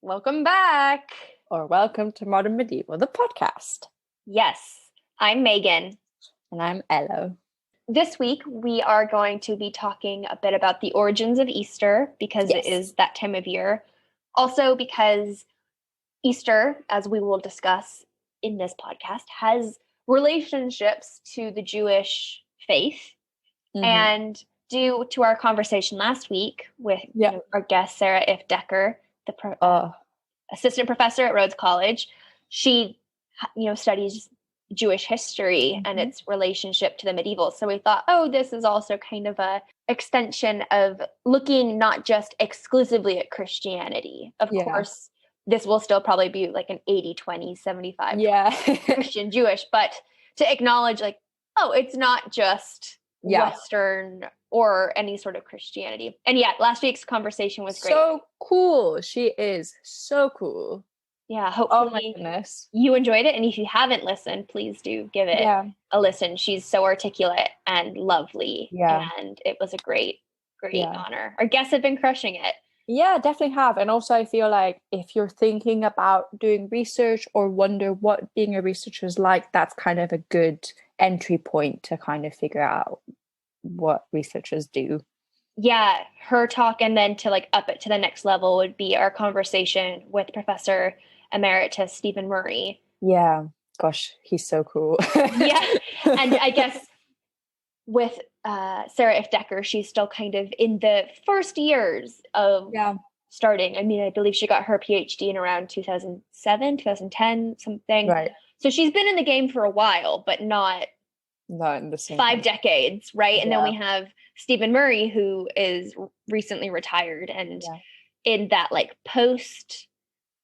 Welcome back. Or welcome to Modern Medieval, the podcast. Yes, I'm Megan. And I'm Elo. This week, we are going to be talking a bit about the origins of Easter because It is that time of year. Also because Easter, as we will discuss in this podcast, has relationships to the Jewish faith. Mm-hmm. And due to our conversation last week with our guest, Sarah If Decker, the assistant professor at Rhodes College, she, studies Jewish history and its relationship to the medieval. So we thought, this is also kind of a extension of looking not just exclusively at Christianity. Of course, this will still probably be like an 80-20, 75 Christian Jewish, but to acknowledge it's not just Western or any sort of Christianity. And last week's conversation was great. So cool. She is so cool. Yeah, hopefully you enjoyed it. And if you haven't listened, please do give it a listen. She's so articulate and lovely. Yeah. And it was a great honor. Our guests have been crushing it. Yeah, definitely have. And also I feel like if you're thinking about doing research or wonder what being a researcher is like, that's kind of a good entry point to kind of figure out what researchers do. Yeah, her talk, and then to up it to the next level would be our conversation with Professor Emeritus Stephen Murray. Yeah, gosh, he's so cool. Yeah, and I guess with Sarah If Decker, she's still kind of in the first years of starting. I mean, I believe she got her PhD in around 2007, 2010, something. Right. So she's been in the game for a while, but not in the same 5 decades, right? And then we have Stephen Murray, who is recently retired and in that post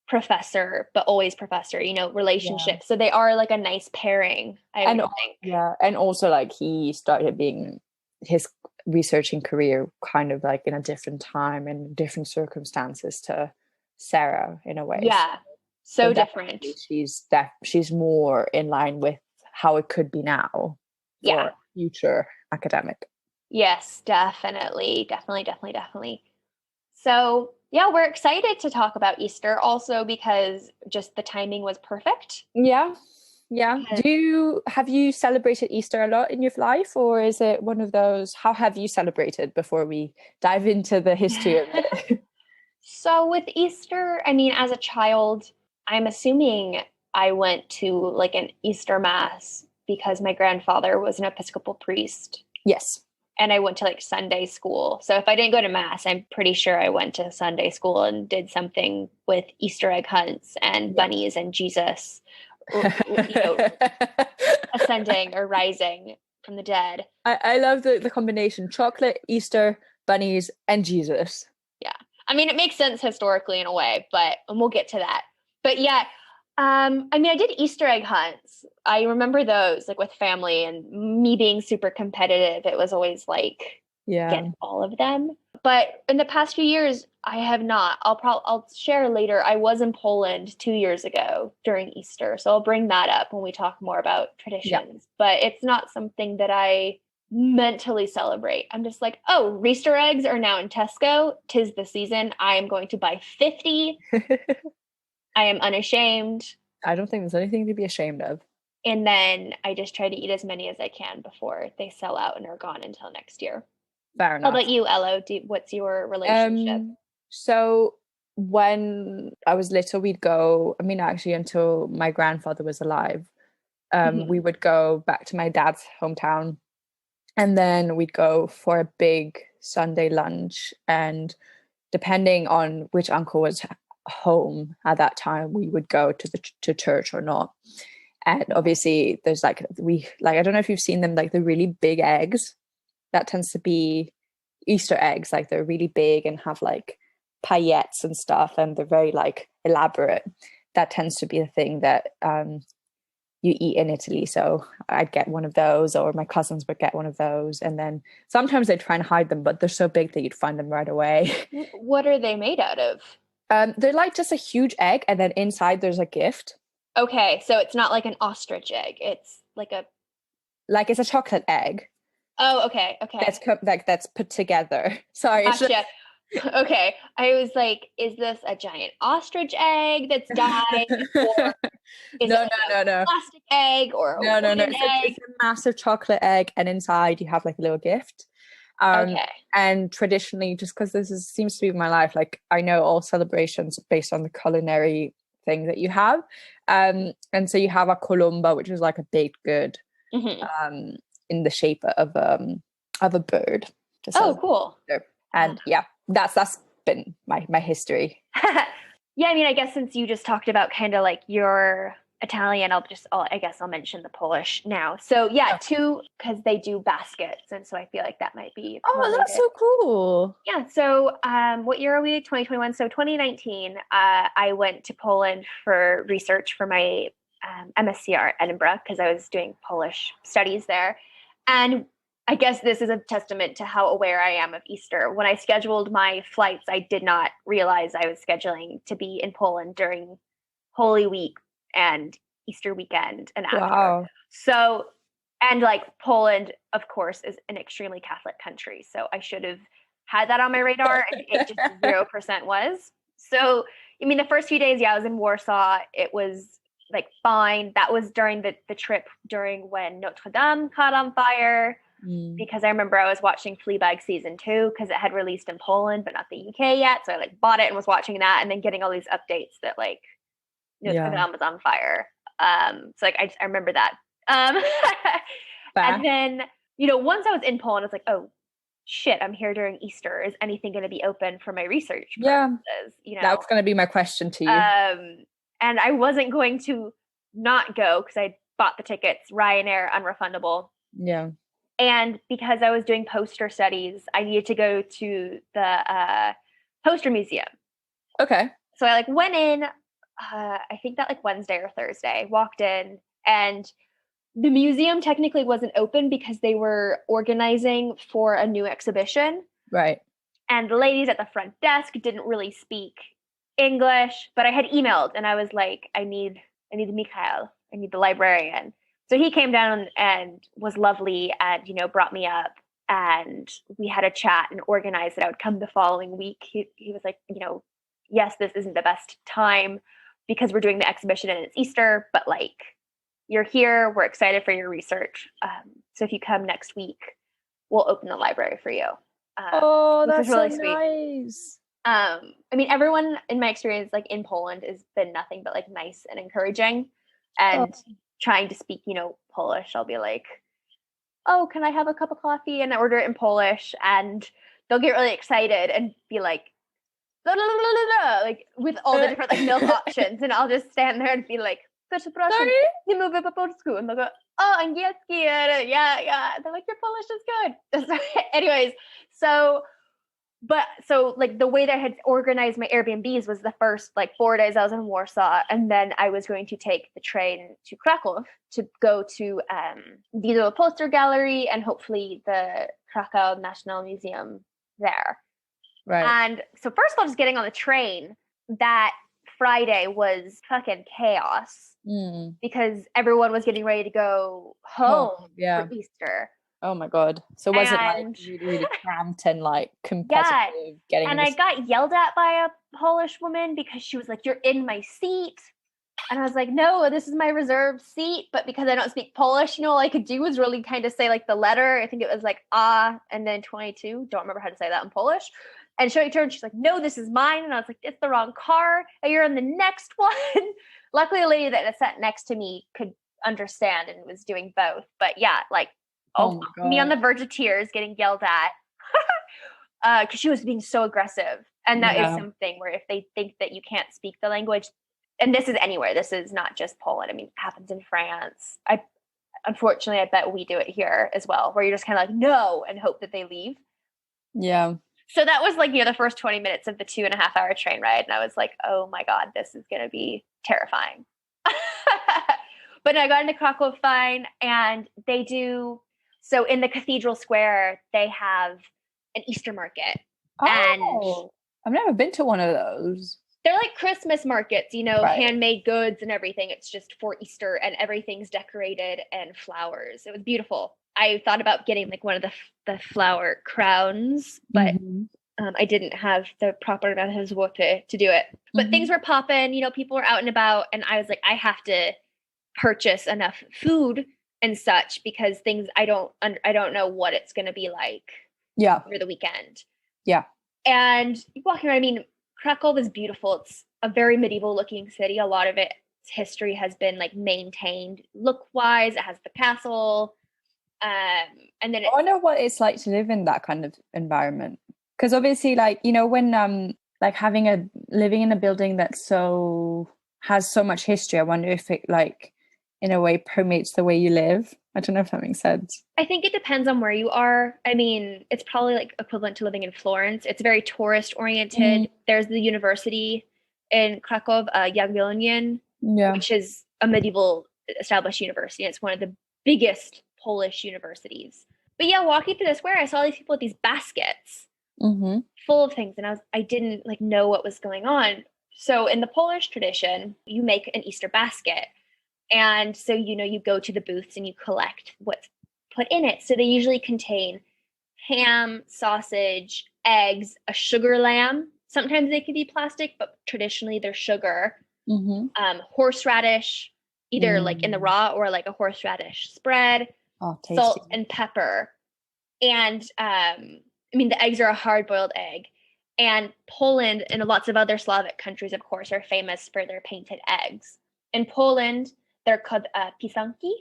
professor, but always professor, relationship. Yeah. So they are a nice pairing, I would think. Yeah. And also he started being his researching career kind of in a different time and different circumstances to Sarah in a way. Yeah. So different. She's more in line with how it could be now for future academic. Yes, definitely. So we're excited to talk about Easter also because just the timing was perfect. Yeah. Have you celebrated Easter a lot in your life, or is it one of those, how have you celebrated before we dive into the history of it? So with Easter, I mean, as a child, I'm assuming I went to an Easter Mass because my grandfather was an Episcopal priest. Yes. And I went to Sunday school. So if I didn't go to Mass, I'm pretty sure I went to Sunday school and did something with Easter egg hunts and bunnies and Jesus ascending or rising from the dead. I love the combination: chocolate, Easter, bunnies, and Jesus. Yeah. I mean, it makes sense historically in a way, and we'll get to that. But I mean, I did Easter egg hunts. I remember those with family, and me being super competitive. It was always get all of them. But in the past few years, I have not. I'll share later. I was in Poland 2 years ago during Easter, so I'll bring that up when we talk more about traditions. Yeah. But it's not something that I mentally celebrate. I'm just Easter eggs are now in Tesco. 'Tis the season. I am going to buy 50. I am unashamed. I don't think there's anything to be ashamed of. And then I just try to eat as many as I can before they sell out and are gone until next year. Fair enough. How about you, Elo? What's your relationship? So when I was little, we'd go, I mean, actually until my grandfather was alive, we would go back to my dad's hometown, and then we'd go for a big Sunday lunch. And depending on which uncle was home at that time, we would go to church or not. And obviously there's I don't know if you've seen them, the really big eggs. That tends to be Easter eggs. They're really big and have paillettes and stuff, and they're very elaborate. That tends to be the thing that you eat in Italy. So I'd get one of those, or my cousins would get one of those. And then sometimes they try and hide them, but they're so big that you'd find them right away. What are they made out of? They're just a huge egg, and then inside there's a gift. Okay, so it's not an ostrich egg. It's it's a chocolate egg. Oh, okay. That's put together. Sorry. Gotcha. Okay. I was like, is this a giant ostrich egg that's dyed? Or is it No, like no, a no, no. plastic egg or a No, no, no. wooden It's a, egg? it's a massive chocolate egg, and inside you have like a little gift. Um, Okay. and traditionally, just because seems to be my life, like I know all celebrations based on the culinary thing that you have. And so you have a columba, which is like a baked good, Mm-hmm. um, in the shape of a bird to Oh, celebrate. cool. And yeah, that's been my history. Yeah, I mean, I guess since you just talked about kind of like your Italian, I guess I'll mention the Polish now. So yeah, Oh, two, because they do baskets, and so I feel like that might be oh, that's related. so cool. Yeah, so what year are we? 2021. So 2019, I went to Poland for research for my MSCR at Edinburgh because I was doing Polish studies there. And I guess this is a testament to how aware I am of Easter. When I scheduled my flights, I did not realize I was scheduling to be in Poland during Holy Week and Easter weekend and after. Wow. So, and like Poland, of course, is an extremely Catholic country. So I should have had that on my radar, and it just 0% was. So, I mean, the first few days, yeah, I was in Warsaw. It was like fine. That was during the trip during when Notre Dame caught on fire. Mm. Because I remember I was watching Fleabag season 2 because it had released in Poland but not the UK yet. So I like bought it and was watching that, and then getting all these updates that like Notre Yeah. Dame was on fire. So like I remember that. Fair. And then once I was in Poland, I was like, oh shit, I'm here during Easter. Is anything going to be open for my research Yeah. purposes? That was going to be my question to you. And I wasn't going to not go because I bought the tickets, Ryanair, unrefundable. Yeah. And because I was doing poster studies, I needed to go to the poster museum. Okay. So I like went in, I think that like Wednesday or Thursday, walked in, and the museum technically wasn't open because they were organizing for a new exhibition. Right. And the ladies at the front desk didn't really speak English, but I had emailed and I was like, I need Mikhail, I need the librarian. So he came down and was lovely and, brought me up, and we had a chat and organized that I would come the following week. He was like, yes, this isn't the best time because we're doing the exhibition and it's Easter, but like, you're here, we're excited for your research. So if you come next week, we'll open the library for you. Oh, Which was that's so really sweet. nice. I mean, everyone in my experience, like in Poland, has been nothing but like nice and encouraging. And trying to speak, Polish, I'll be like, "Oh, can I have a cup of coffee?" And I order it in Polish, and they'll get really excited and be like, "La, la, la, la, la," like with all the different like milk options, and I'll just stand there and be like, "Przepraszam, Sorry? nie mówię po polsku," and they'll go, "Oh, angielski," yeah, yeah. They're like, "Your Polish is good." Anyways, so like the way that I had organized my Airbnbs was the first like 4 days I was in Warsaw, and then I was going to take the train to Krakow to go to the little poster gallery and hopefully the Krakow National Museum there. Right. And so first of all, just getting on the train that Friday was fucking chaos because everyone was getting ready to go home for Easter. Oh my God. So was it like And really, really cramped and like competitive getting and I got yelled at by a Polish woman because she was like, "You're in my seat." And I was like, "No, this is my reserved seat." But because I don't speak Polish, all I could do was really kind of say like the letter. I think it was like and then 22. Don't remember how to say that in Polish. And she turned, she's like, "No, this is mine." And I was like, "It's the wrong car. You're in the next one." Luckily, the lady that sat next to me could understand and was doing both. But yeah, like, me on the verge of tears, getting yelled at because she was being so aggressive. And that is something where if they think that you can't speak the language, and this is anywhere, this is not just Poland. I mean, it happens in France. Unfortunately, I bet we do it here as well, where you're just kind of like, no, and hope that they leave. Yeah. So that was like, the first 20 minutes of the 2.5-hour train ride. And I was like, oh my God, this is going to be terrifying. But I got into Krakow fine. And they do, so in the cathedral square, they have an Easter market. Oh, I've never been to one of those. They're like Christmas markets, handmade goods and everything. It's just for Easter and everything's decorated and flowers. It was beautiful. I thought about getting like one of the flower crowns, but I didn't have the proper amount of water to do it. But things were popping, people were out and about, and I was like, I have to purchase enough food and such because things I don't know what it's going to be like over the weekend. Yeah. And walking around, I mean, Krakow is beautiful. It's a very medieval looking city. A lot of its history has been like maintained look wise. It has the castle. And then I wonder what it's like to live in that kind of environment. Because obviously, like, when like living in a building that has so much history, I wonder if it like in a way permeates the way you live. I don't know if that makes sense. I think it depends on where you are. I mean, it's probably like equivalent to living in Florence. It's very tourist oriented. There's the university in Krakow, Jagiellonian, which is a medieval established university. It's one of the biggest Polish universities. But yeah, walking through the square, I saw these people with these baskets full of things, and I didn't like know what was going on. So in the Polish tradition, you make an Easter basket. And so, you go to the booths and you collect what's put in it. So they usually contain ham, sausage, eggs, a sugar lamb. Sometimes they could be plastic, but traditionally they're sugar. Horseradish, either like in the raw or like a horseradish spread, salt and pepper. And I mean, the eggs are a hard-boiled egg. And Poland and lots of other Slavic countries, of course, are famous for their painted eggs. In Poland, they're called pisanki.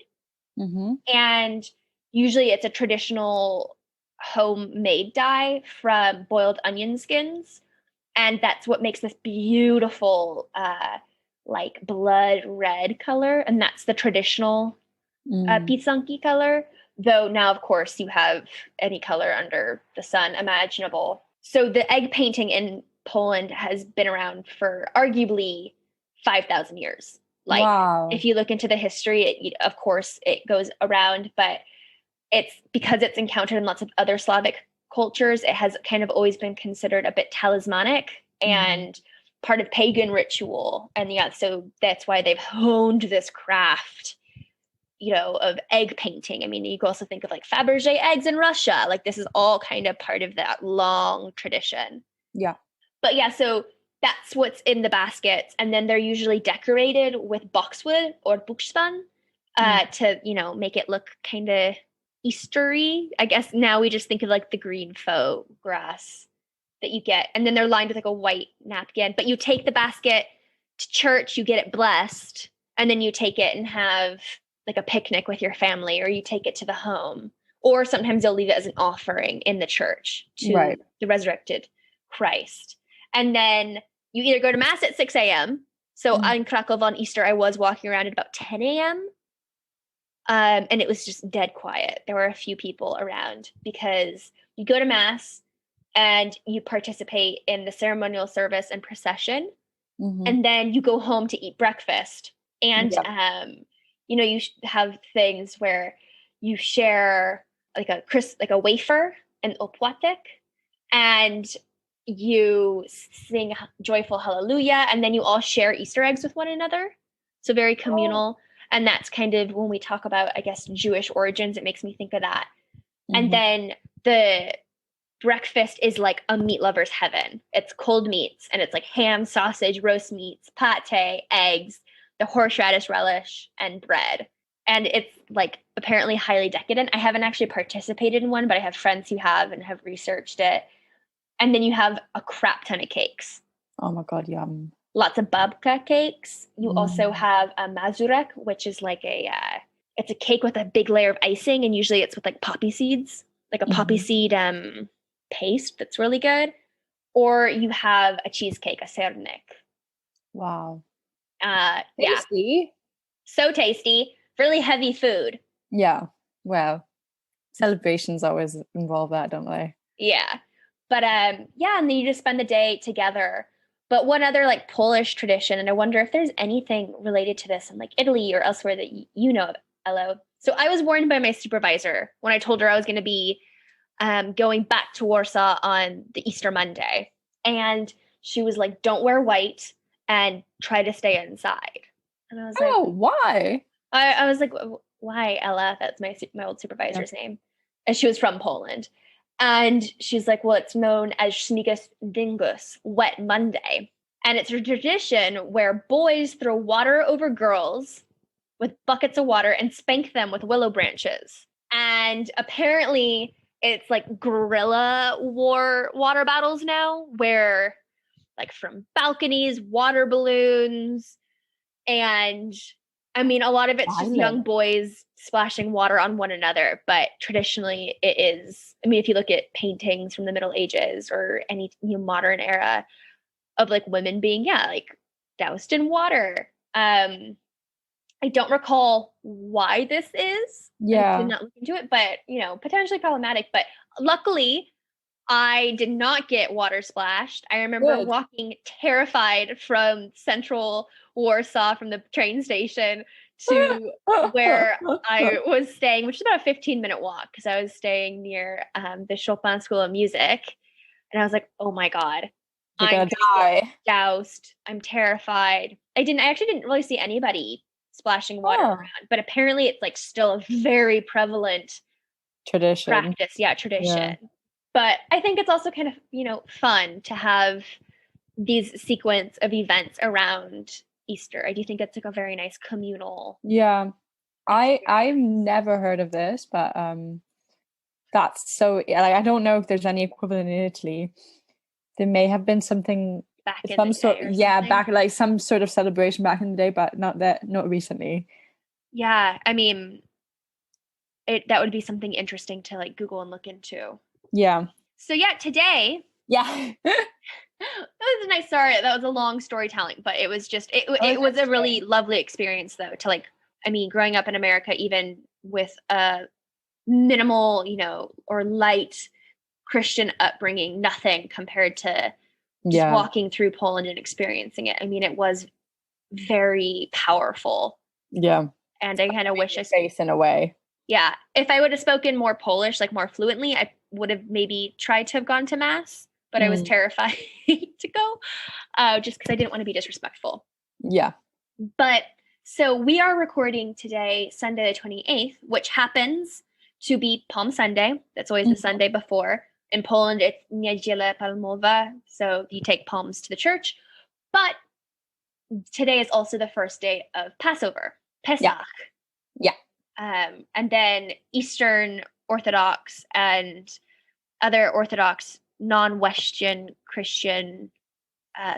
And usually it's a traditional homemade dye from boiled onion skins. And that's what makes this beautiful, like blood red color. And that's the traditional pisanki color. Though now, of course, you have any color under the sun imaginable. So the egg painting in Poland has been around for arguably 5,000 years. Like, if you look into the history, of course, it goes around, but it's because it's encountered in lots of other Slavic cultures, it has kind of always been considered a bit talismanic and part of pagan ritual. And yeah, so that's why they've honed this craft, of egg painting. I mean, you can also think of like Fabergé eggs in Russia. Like, this is all kind of part of that long tradition. Yeah. But yeah, so that's what's in the baskets. And then they're usually decorated with boxwood or buchspan to, make it look kind of Eastery. I guess now we just think of like the green faux grass that you get. And then they're lined with like a white napkin. But you take the basket to church, you get it blessed, and then you take it and have like a picnic with your family, or you take it to the home. Or sometimes they'll leave it as an offering in the church to the resurrected Christ. And then you either go to mass at 6 a.m. So in Krakow on Easter, I was walking around at about 10 a.m. And it was just dead quiet. There were a few people around because you go to mass and you participate in the ceremonial service and procession. And then you go home to eat breakfast. And, you have things where you share like a wafer, an opłatek, and you sing joyful hallelujah, and then you all share Easter eggs with one another. So very communal. And that's kind of when we talk about, I guess, Jewish origins, it makes me think of that. And then the breakfast is like a meat lover's heaven. It's cold meats, and it's like ham, sausage, roast meats, pate, eggs, the horseradish relish, and bread. And it's like apparently highly decadent. I haven't actually participated in one, but I have friends who have and have researched it. And then you have a crap ton of cakes. Oh my God, yum. Lots of babka cakes. You also have a mazurek, which is like it's a cake with a big layer of icing, and usually it's with like poppy seeds, like a poppy seed paste that's really good. Or you have a cheesecake, a sernik. Wow. Tasty. So tasty. Really heavy food. Yeah. Well, celebrations always involve that, don't they? Yeah. But and then you just spend the day together. But one other like Polish tradition, and I wonder if there's anything related to this in like Italy or elsewhere that you know of, Elo. So I was warned by my supervisor when I told her I was going to be going back to Warsaw on the Easter Monday. And she was like, don't wear white and try to stay inside. And I was like, why? I was like, why, Ella? That's my old supervisor's name. And she was from Poland. And she's like, well, it's known as Snigus Dingus, Wet Monday. And it's a tradition where boys throw water over girls with buckets of water and spank them with willow branches. And apparently it's like guerrilla war water battles now, where like from balconies, water balloons, and I mean, a lot of it's just young boys splashing water on one another, but traditionally it is. I mean, if you look at paintings from the Middle Ages or any modern era of like women being, like doused in water. I don't recall why this is. Yeah. I did not look into it, but potentially problematic. But luckily, I did not get water splashed. I remember walking terrified from central Warsaw from the train station to where I was staying, which is about a 15-minute walk because I was staying near the Chopin School of Music. And I was like, oh my God, you're gonna die. Doused. I'm terrified. I actually didn't really see anybody splashing water around, but apparently it's like still a very prevalent tradition. Practice. Yeah, tradition. Yeah. But I think it's also kind of, fun to have these sequence of events around Easter. I do think it's like a very nice communal. Yeah. I've never heard of this, but that's so, like, I don't know if there's any equivalent in Italy. There may have been something back in some sort, back like some sort of celebration back in the day, but not recently. Yeah, I mean, that would be something interesting to like Google and look into. Yeah. So yeah, today. Yeah. That was a nice story. That was a long storytelling, but it was just it was a really lovely experience though. To like, I mean, growing up in America, even with a minimal, or light Christian upbringing, nothing compared to just walking through Poland and experiencing it. I mean, it was very powerful. Yeah. And I kind of wish I face in a way. Yeah. If I would have spoken more Polish, like more fluently, I would have maybe tried to have gone to mass, but I was terrified to go just because I didn't want to be disrespectful. Yeah. But so we are recording today, Sunday the 28th, which happens to be Palm Sunday. That's always the Sunday before. In Poland, it's Niedziela Palmowa, so you take palms to the church. But today is also the first day of Passover, Pesach. Yeah. And then Eastern Orthodox and other Orthodox non-Western Christian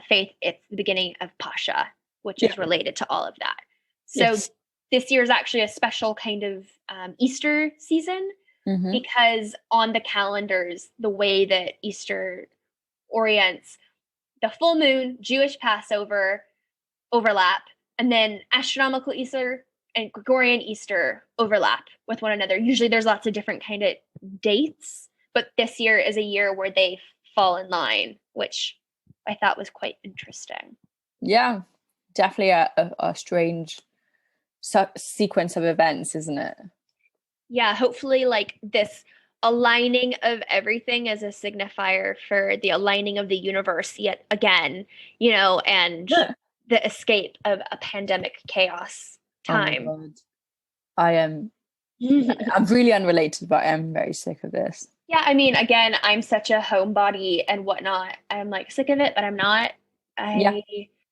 faith, it's the beginning of Pascha, which is related to all of that. So this year is actually a special kind of Easter season because on the calendars, the way that Easter orients, the full moon, Jewish Passover overlap, and then astronomical Easter and Gregorian Easter overlap with one another. Usually there's lots of different kind of dates, but this year is a year where they fall in line, which I thought was quite interesting. Yeah, definitely a strange sequence of events, isn't it? Yeah, hopefully like this aligning of everything as a signifier for the aligning of the universe yet again, and the escape of a pandemic chaos time. Oh my God. I'm really unrelated, but I am very sick of this. Yeah, I mean, again, I'm such a homebody and whatnot. I'm like sick of it, but I'm not. I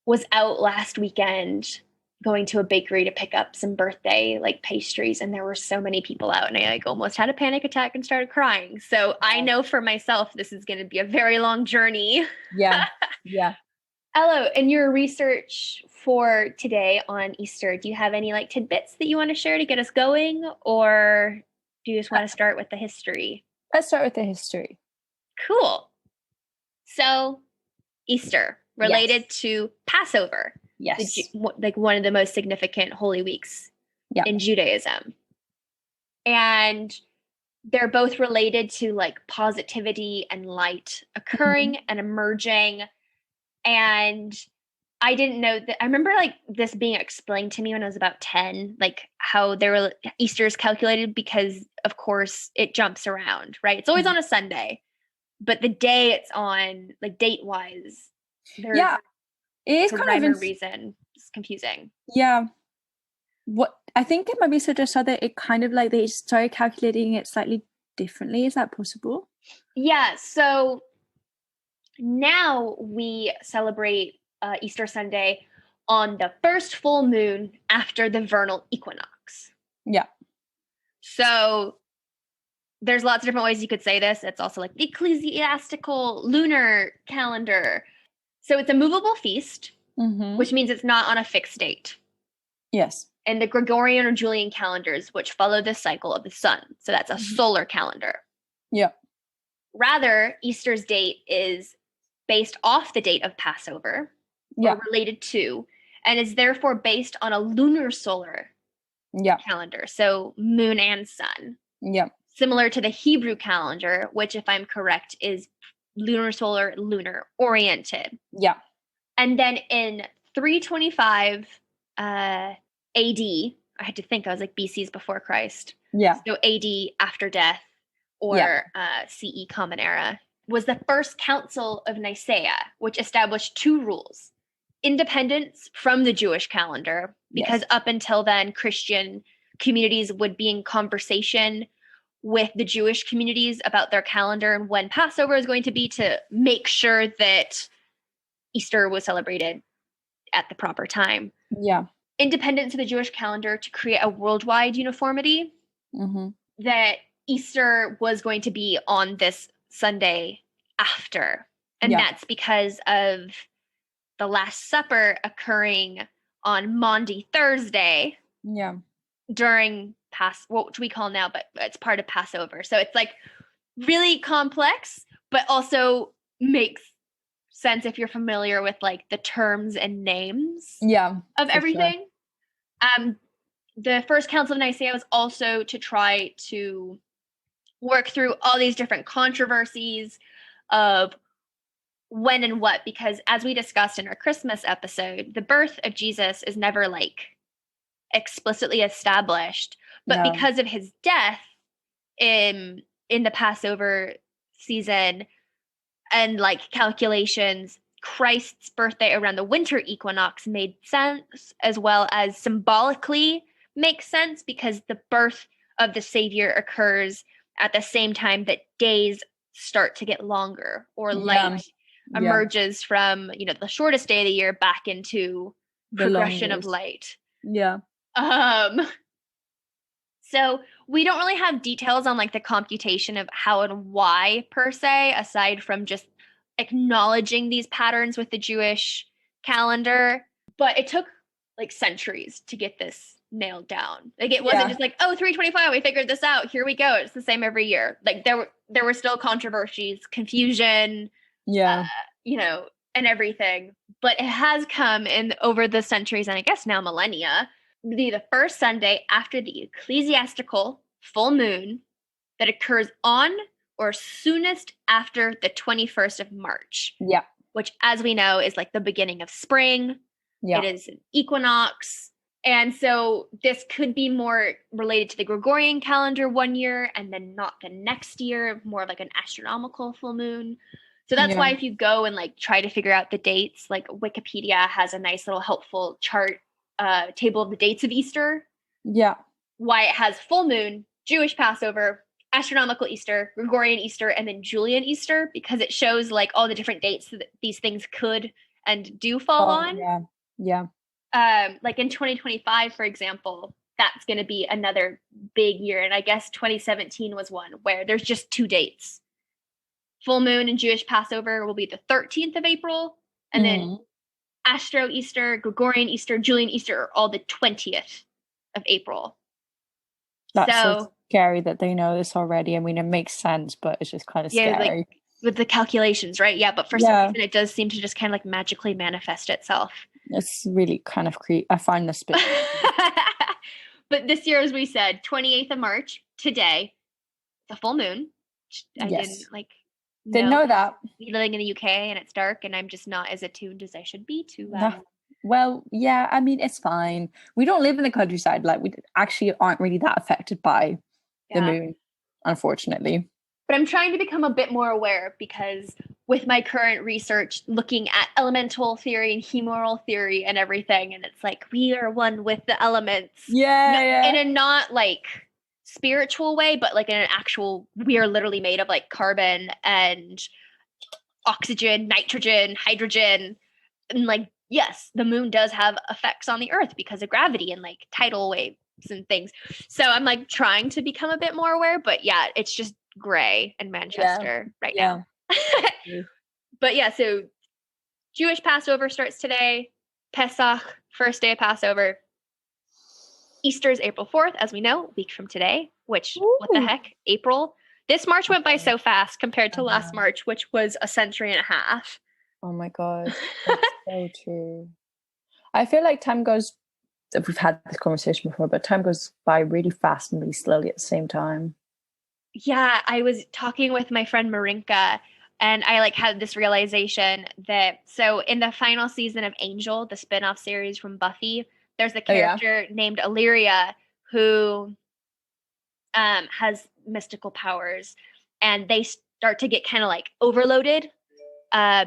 was out last weekend going to a bakery to pick up some birthday like pastries, and there were so many people out, and I like almost had a panic attack and started crying. So I know for myself this is going to be a very long journey. Yeah. Elo, in your research for today on Easter, do you have any like tidbits that you want to share to get us going, or do you just want to start with the history? Let's start with the history. Cool. So Easter related to Passover. Yes. Like one of the most significant holy weeks in Judaism. And they're both related to like positivity and light occurring and emerging. And I didn't know that. I remember like this being explained to me when I was about 10, like how Easter is calculated because of course it jumps around, right? It's always on a Sunday, but the day it's on, like date wise, there's it is kind of a reason. It's confusing. Yeah. What I think it might be suggested that it kind of like they started calculating it slightly differently. Is that possible? Yeah, so now we celebrate Easter Sunday on the first full moon after the vernal equinox. Yeah. So there's lots of different ways you could say this. It's also like the ecclesiastical lunar calendar. So it's a movable feast, which means it's not on a fixed date. Yes. And the Gregorian or Julian calendars, which follow the cycle of the sun. So that's a solar calendar. Yeah. Rather, Easter's date is based off the date of Passover, or related to, and is therefore based on a lunar solar calendar. So moon and sun. Yeah. Similar to the Hebrew calendar, which, if I'm correct, is lunar solar, lunar oriented. Yeah. And then in 325 AD, I had to think, I was like BC's before Christ. Yeah. So AD after death, or CE Common Era, was the first Council of Nicaea, which established two rules. Independence from the Jewish calendar, because up until then, Christian communities would be in conversation with the Jewish communities about their calendar and when Passover is going to be, to make sure that Easter was celebrated at the proper time. Yeah. Independence of the Jewish calendar to create a worldwide uniformity, that Easter was going to be on this Sunday after. And that's because of the Last Supper occurring on Maundy Thursday. Yeah. During what we call now, but it's part of Passover. So it's like really complex, but also makes sense if you're familiar with like the terms and names of everything. Sure. The First Council of Nicaea was also to try to work through all these different controversies of when and what, because as we discussed in our Christmas episode, the birth of Jesus is never like explicitly established, but because of his death in the Passover season and like calculations, Christ's birthday around the winter equinox made sense, as well as symbolically makes sense, because the birth of the Savior occurs at the same time that days start to get longer, or light emerges from, the shortest day of the year back into the progression of light. Yeah. So we don't really have details on like the computation of how and why per se, aside from just acknowledging these patterns with the Jewish calendar. But it took like centuries to get this nailed down. Like it wasn't just like, 325, we figured this out. Here we go. It's the same every year. Like there were still controversies, confusion, and everything. But it has come in over the centuries, and I guess now millennia, be the first Sunday after the ecclesiastical full moon that occurs on or soonest after the 21st of March. Yeah. Which, as we know, is like the beginning of spring. Yeah. It is an equinox. And so this could be more related to the Gregorian calendar one year and then not the next year, more like an astronomical full moon. So that's why if you go and like try to figure out the dates, like Wikipedia has a nice little helpful chart table of the dates of Easter. Yeah. Why it has full moon, Jewish Passover, astronomical Easter, Gregorian Easter, and then Julian Easter, because it shows like all the different dates that these things could and do fall on. Yeah. Yeah. Like in 2025, for example, that's going to be another big year. And I guess 2017 was one where there's just two dates. Full moon and Jewish Passover will be the 13th of April. And then Astro Easter, Gregorian Easter, Julian Easter are all the 20th of April. That's so scary that they know this already. I mean, it makes sense, but it's just kind of scary. Like, with the calculations, right? Yeah, but for some reason it does seem to just kind of like magically manifest itself. It's really kind of creepy. I find this bit. But this year, as we said, 28th of March, today, the full moon. I didn't know that. Living in the UK and it's dark and I'm just not as attuned as I should be to Well, yeah, I mean, it's fine. We don't live in the countryside. Like, we actually aren't really that affected by the moon, unfortunately. But I'm trying to become a bit more aware, because with my current research, looking at elemental theory and humoral theory and everything, and it's like, we are one with the elements. Yeah. In a not like spiritual way, but like in an actual, we are literally made of like carbon and oxygen, nitrogen, hydrogen, and like, yes, the moon does have effects on the earth because of gravity and like tidal waves and things. So I'm like trying to become a bit more aware, but yeah, it's just gray in Manchester right now. But yeah, so Jewish Passover starts today. Pesach, first day of Passover. Easter is April 4th, as we know, a week from today, which, what the heck, April? This March went by so fast compared to last March, which was a century and a half. Oh my God. That's so true. I feel like time goes, we've had this conversation before, but time goes by really fast and really slowly at the same time. Yeah, I was talking with my friend Marinka, and I like had this realization that, so in the final season of Angel, the spin-off series from Buffy, there's a character named Illyria who has mystical powers, and they start to get kind of like overloaded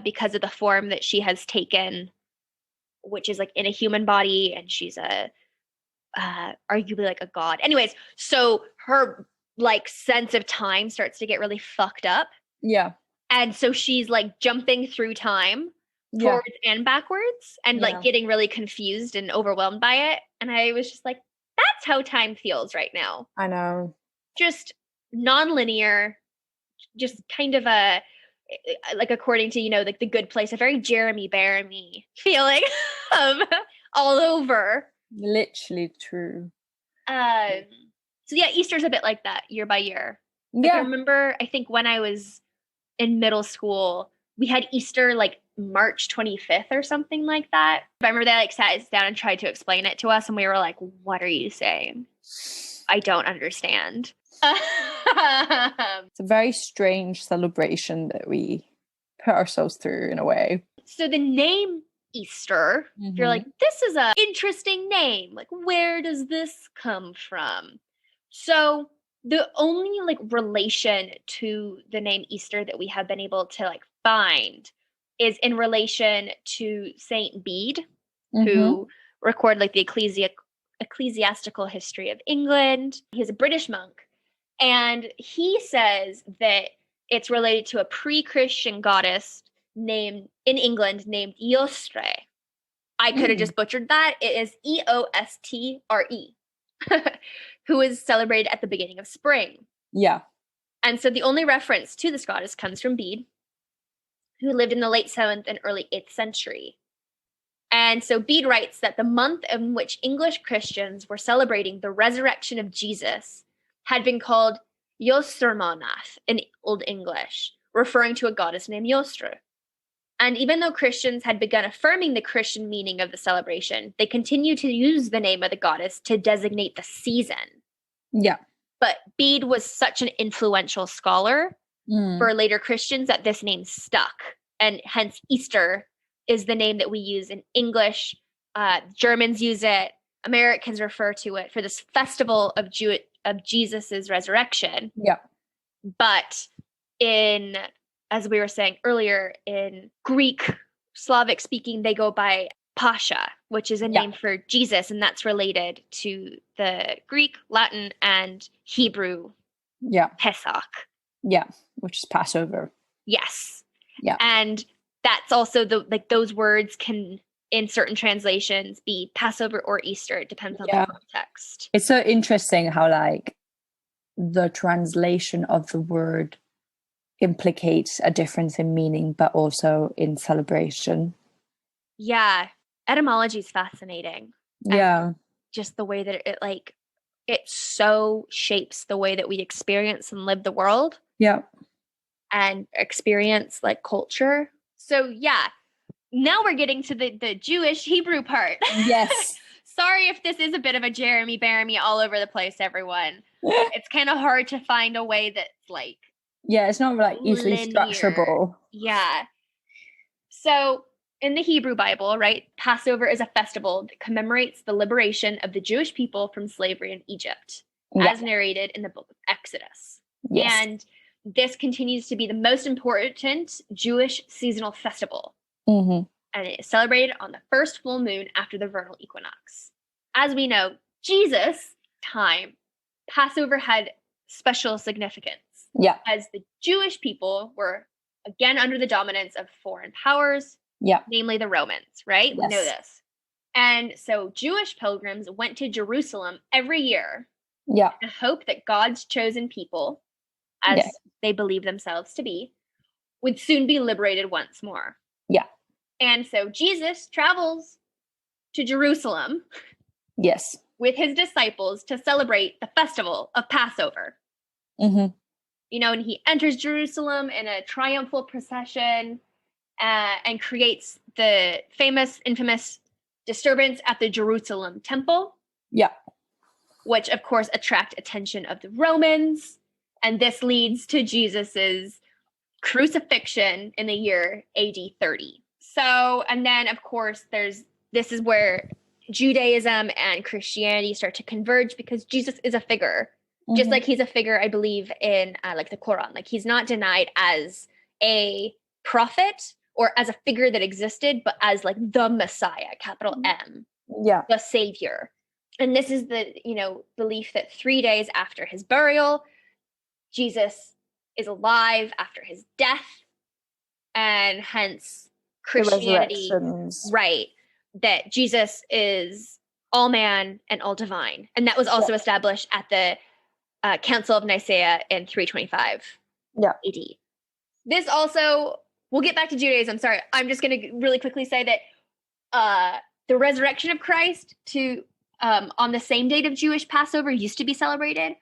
because of the form that she has taken, which is like in a human body, and she's a arguably like a god. Anyways, so her like sense of time starts to get really fucked up. Yeah. And so she's like jumping through time forwards and backwards and like getting really confused and overwhelmed by it. And I was just like, that's how time feels right now. I know. Just non-linear, just kind of a, like according to, you know, like The Good Place, a very Jeremy Bearimy feeling of all over. Literally true. So yeah, Easter's a bit like that year by year. Like I remember, I think when I was in middle school, we had Easter like March 25th or something like that. I remember they like sat us down and tried to explain it to us, and we were like, what are you saying? I don't understand. It's a very strange celebration that we put ourselves through in a way. So the name Easter, if you're like, this is an interesting name, like where does this come from? So the only like relation to the name Easter that we have been able to like find is in relation to Saint Bede, who recorded like the ecclesiastical history of England. He's a British monk, and he says that it's related to a pre-Christian goddess named in England named Eostre. I could have just butchered that. It is Eostre, who is celebrated at the beginning of spring. Yeah. And so the only reference to this goddess comes from Bede, who lived in the late 7th and early 8th century. And so Bede writes that the month in which English Christians were celebrating the resurrection of Jesus had been called Iostrmonath in Old English, referring to a goddess named Iostre. And even though Christians had begun affirming the Christian meaning of the celebration, they continued to use the name of the goddess to designate the season. Yeah. But Bede was such an influential scholar for later Christians that this name stuck. And hence Easter is the name that we use in English. Germans use it. Americans refer to it for this festival of Jesus's resurrection. Yeah. But in, as we were saying earlier, in Greek, Slavic speaking, they go by Pascha, which is a name for Jesus, and that's related to the Greek, Latin, and Hebrew Pesach. Yeah, which is Passover. Yes. Yeah. And that's also the, like, those words can, in certain translations, be Passover or Easter. It depends on the context. It's so interesting how, like, the translation of the word implicates a difference in meaning, but also in celebration. Yeah. Etymology is fascinating. Yeah. And just the way that it so shapes the way that we experience and live the world. Yeah. And experience like culture. So yeah, now we're getting to the Jewish Hebrew part. Yes. Sorry if this is a bit of a Jeremy Bearimy all over the place, everyone. It's kind of hard to find a way that's like, yeah, it's not like easily structurable. Yeah. So in the Hebrew Bible, right, Passover is a festival that commemorates the liberation of the Jewish people from slavery in Egypt, as narrated in the book of Exodus. Yes. And this continues to be the most important Jewish seasonal festival. And it is celebrated on the first full moon after the vernal equinox. As we know, Jesus' time Passover had special significance. Yeah. As the Jewish people were again under the dominance of foreign powers, Yeah. namely the Romans, right? Yes. We know this. And so Jewish pilgrims went to Jerusalem every year Yeah. in the hope that God's chosen people, as they believe themselves to be, would soon be liberated once more. Yeah. And so Jesus travels to Jerusalem. Yes. With his disciples to celebrate the festival of Passover. Mm-hmm. You know, and he enters Jerusalem in a triumphal procession and creates the infamous disturbance at the Jerusalem temple. Yeah. Which, of course, attract attention of the Romans. And this leads to Jesus's crucifixion in the year AD 30. So, and then, of course, this is where Judaism and Christianity start to converge because Jesus is a figure. Just like he's a figure, I believe, in like the Quran. Like he's not denied as a prophet or as a figure that existed, but as like the Messiah, capital M. Yeah. The Savior. And this is the, belief that 3 days after his burial, Jesus is alive after his death. And hence Christianity, right, that Jesus is all man and all divine. And that was also established at the Council of Nicaea in 325 AD. This also, we'll get back to Judaism. Sorry, I'm just going to really quickly say that the resurrection of Christ on the same date of Jewish Passover used to be celebrated,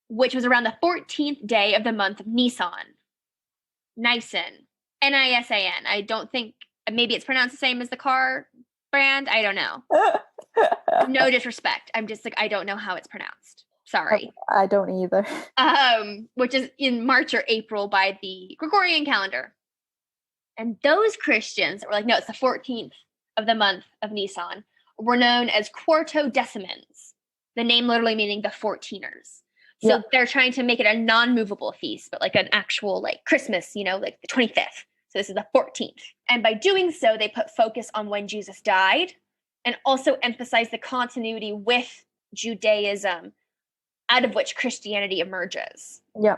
which was around the 14th day of the month of Nisan. Nisan. Nisan. I don't think, maybe it's pronounced the same as the car brand. I don't know. No disrespect. I'm just like, I don't know how it's pronounced. Sorry. I don't either. Which is in March or April by the Gregorian calendar. And those Christians that were like, no, it's the 14th of the month of Nisan, were known as Quartodecimans, the name literally meaning the 14ers. So they're trying to make it a non-movable feast, but like an actual like Christmas, like the 25th. So this is the 14th. And by doing so, they put focus on when Jesus died and also emphasize the continuity with Judaism, out of which Christianity emerges. Yeah.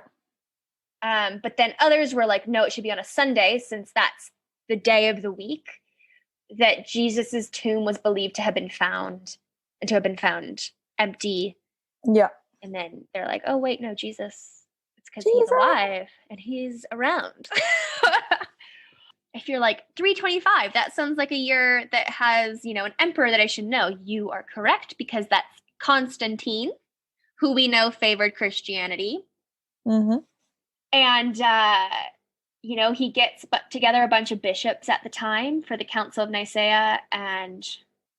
But then others were like, no, it should be on a Sunday since that's the day of the week that Jesus's tomb was believed to have been found empty. Yeah. And then they're like, oh, wait, no, Jesus, it's because he's alive and he's around. If you're like 325, that sounds like a year that has, an emperor that I should know. You are correct, because that's Constantine, who we know favored Christianity. Mm-hmm. And, he gets together a bunch of bishops at the time for the Council of Nicaea, and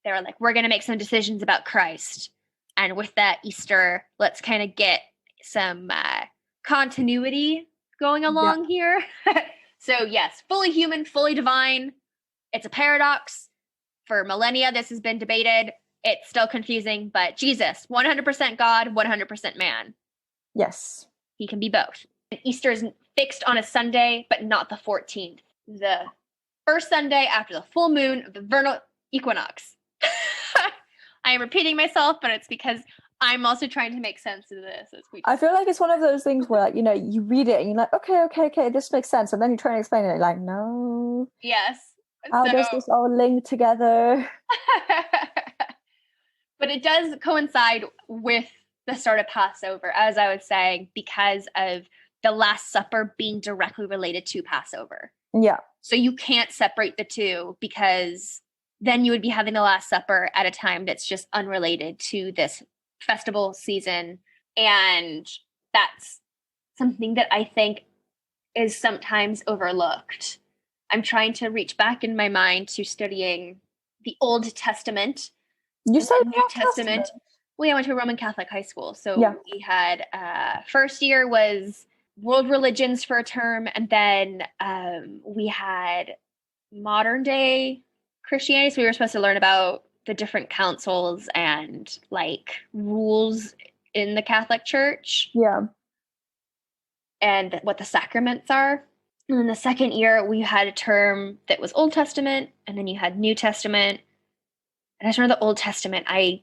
they were like, we're going to make some decisions about Christ. And with that Easter, let's kind of get some continuity going along here. So yes, fully human, fully divine. It's a paradox. For millennia, this has been debated. It's still confusing, but Jesus, 100% God, 100% man. Yes. He can be both. And Easter is fixed on a Sunday, but not the 14th. The first Sunday after the full moon of the vernal equinox. I am repeating myself, but it's because I'm also trying to make sense of this. I feel like it's one of those things where, like, you read it and you're like, okay, this makes sense. And then you try and explain it, and you're like, no. Yes. How does this all link together? But it does coincide with the start of Passover, as I was saying, because of the Last Supper being directly related to Passover. Yeah. So you can't separate the two, because then you would be having the Last Supper at a time that's just unrelated to this festival season. And that's something that I think is sometimes overlooked. I'm trying to reach back in my mind to studying the Old Testament. You said New Testament. Well, I went to a Roman Catholic high school. So we had first year was world religions for a term. And then we had modern day Christianity. So we were supposed to learn about the different councils and like rules in the Catholic Church. Yeah. And what the sacraments are. And then the second year, we had a term that was Old Testament, and then you had New Testament. And I just remember the Old Testament, I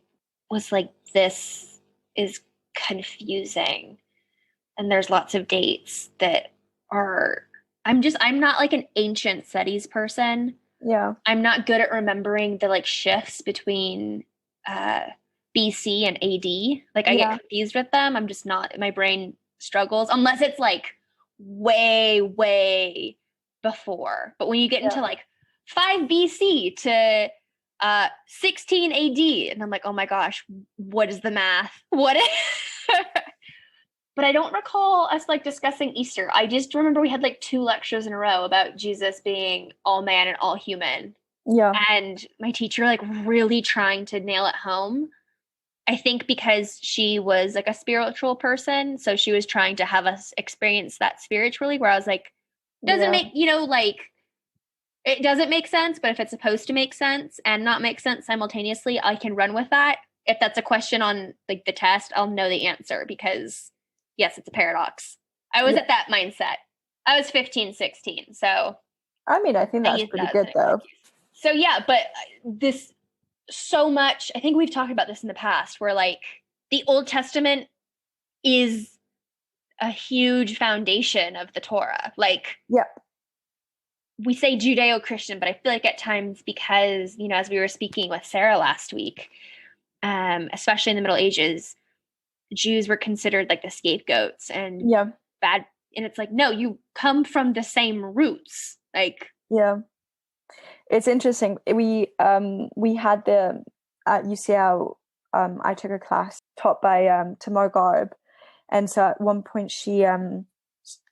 was like, this is confusing. And there's lots of dates that are, I'm not like an ancient studies person. Yeah. I'm not good at remembering the like shifts between BC and AD. Like I get confused with them. I'm just not, my brain struggles unless it's like way, way before. But when you get into like 5 BC to 16 AD, and I'm like, oh my gosh, what is the math? What is But I don't recall us like discussing Easter. I just remember we had like 2 lectures in a row about Jesus being all man and all human. Yeah. And my teacher like really trying to nail it home. I think because she was like a spiritual person, so she was trying to have us experience that spiritually, where I was like, doesn't make, like it doesn't make sense, but if it's supposed to make sense and not make sense simultaneously, I can run with that. If that's a question on like the test, I'll know the answer because yes, it's a paradox. I was at that mindset. I was 15, 16. So I mean, I think that's pretty good though. So yeah, but this so much, I think we've talked about this in the past, where like the Old Testament is a huge foundation of the Torah. Like, we say Judeo-Christian, but I feel like at times because, as we were speaking with Sarah last week, especially in the Middle Ages, Jews were considered like the scapegoats and bad. And it's like, no, you come from the same roots. Like, it's interesting. We had at UCL, I took a class taught by Tamar Garb, and so at one point she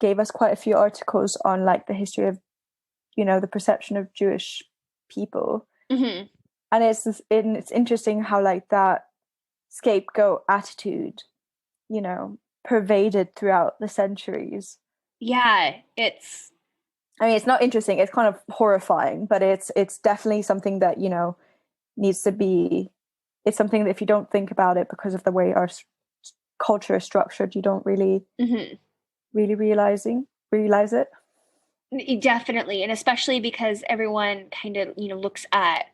gave us quite a few articles on like the history of the perception of Jewish people, and it's interesting how like that scapegoat attitude pervaded throughout the centuries. It's not interesting, it's kind of horrifying, but it's definitely something that needs to be. It's something that if you don't think about it because of the way our culture is structured, you don't really really realize it. Definitely. And especially because everyone kind of looks at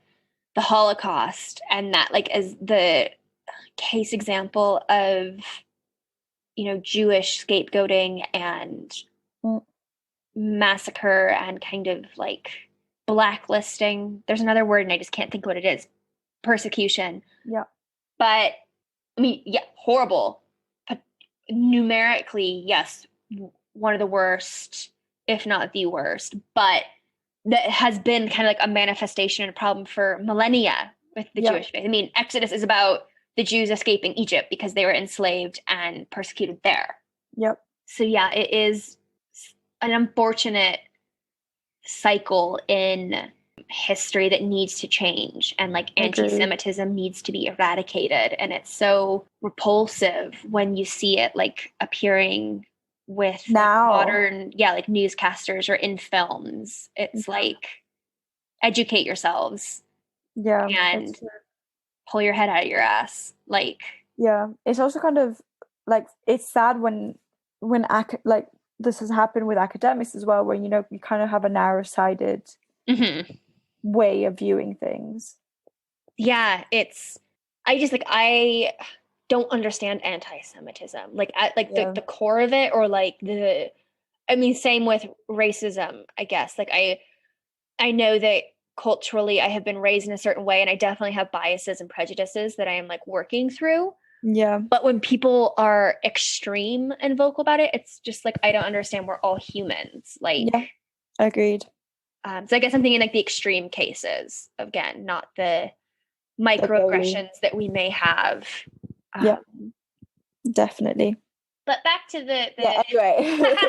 the Holocaust and that like as the case example of Jewish scapegoating and massacre and kind of like blacklisting. There's another word and I just can't think what it is. Persecution. But I mean, horrible. But numerically, yes, one of the worst, if not the worst. But that has been kind of like a manifestation and a problem for millennia with the Jewish faith. I mean, Exodus is about the Jews escaping Egypt because they were enslaved and persecuted there. So it is an unfortunate cycle in history that needs to change, and like anti-Semitism needs to be eradicated. And it's so repulsive when you see it like appearing with now modern like newscasters or in films. It's like, educate yourselves and pull your head out of your ass. Like, it's also kind of like, it's sad when like this has happened with academics as well, where you kind of have a narrow-sided way of viewing things. I don't understand anti-Semitism like at like the core of it, or like same with racism, I guess. Like I know that culturally I have been raised in a certain way, and I definitely have biases and prejudices that I am like working through. But when people are extreme and vocal about it, it's just like, I don't understand. We're all humans. Like, agreed. So I guess I'm thinking like the extreme cases, again, not the microaggressions that we may have. Definitely. But back to the anyway.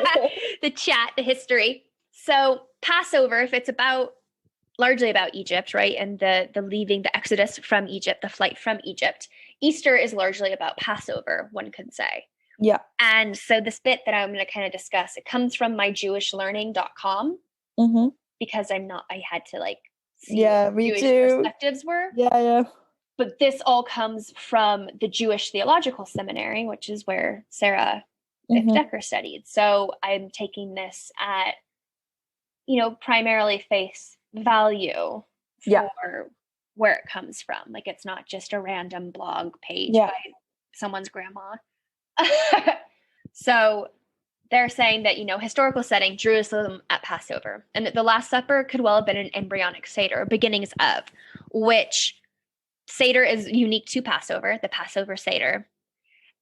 the chat, the history. So Passover, if it's largely about Egypt, right? And the leaving, the exodus from Egypt, the flight from Egypt. Easter is largely about Passover, one could say. And so this bit that I'm going to kind of discuss, it comes from myjewishlearning.com. Because I had to like see what Jewish perspectives were. But this all comes from the Jewish Theological Seminary, which is where Sarah Decker studied. So I'm taking this at, primarily face value for where it comes from. Like, it's not just a random blog page by someone's grandma. So they're saying that, historical setting, Jerusalem at Passover, and that the Last Supper could well have been an embryonic Seder, beginnings of, which Seder is unique to Passover, the Passover Seder.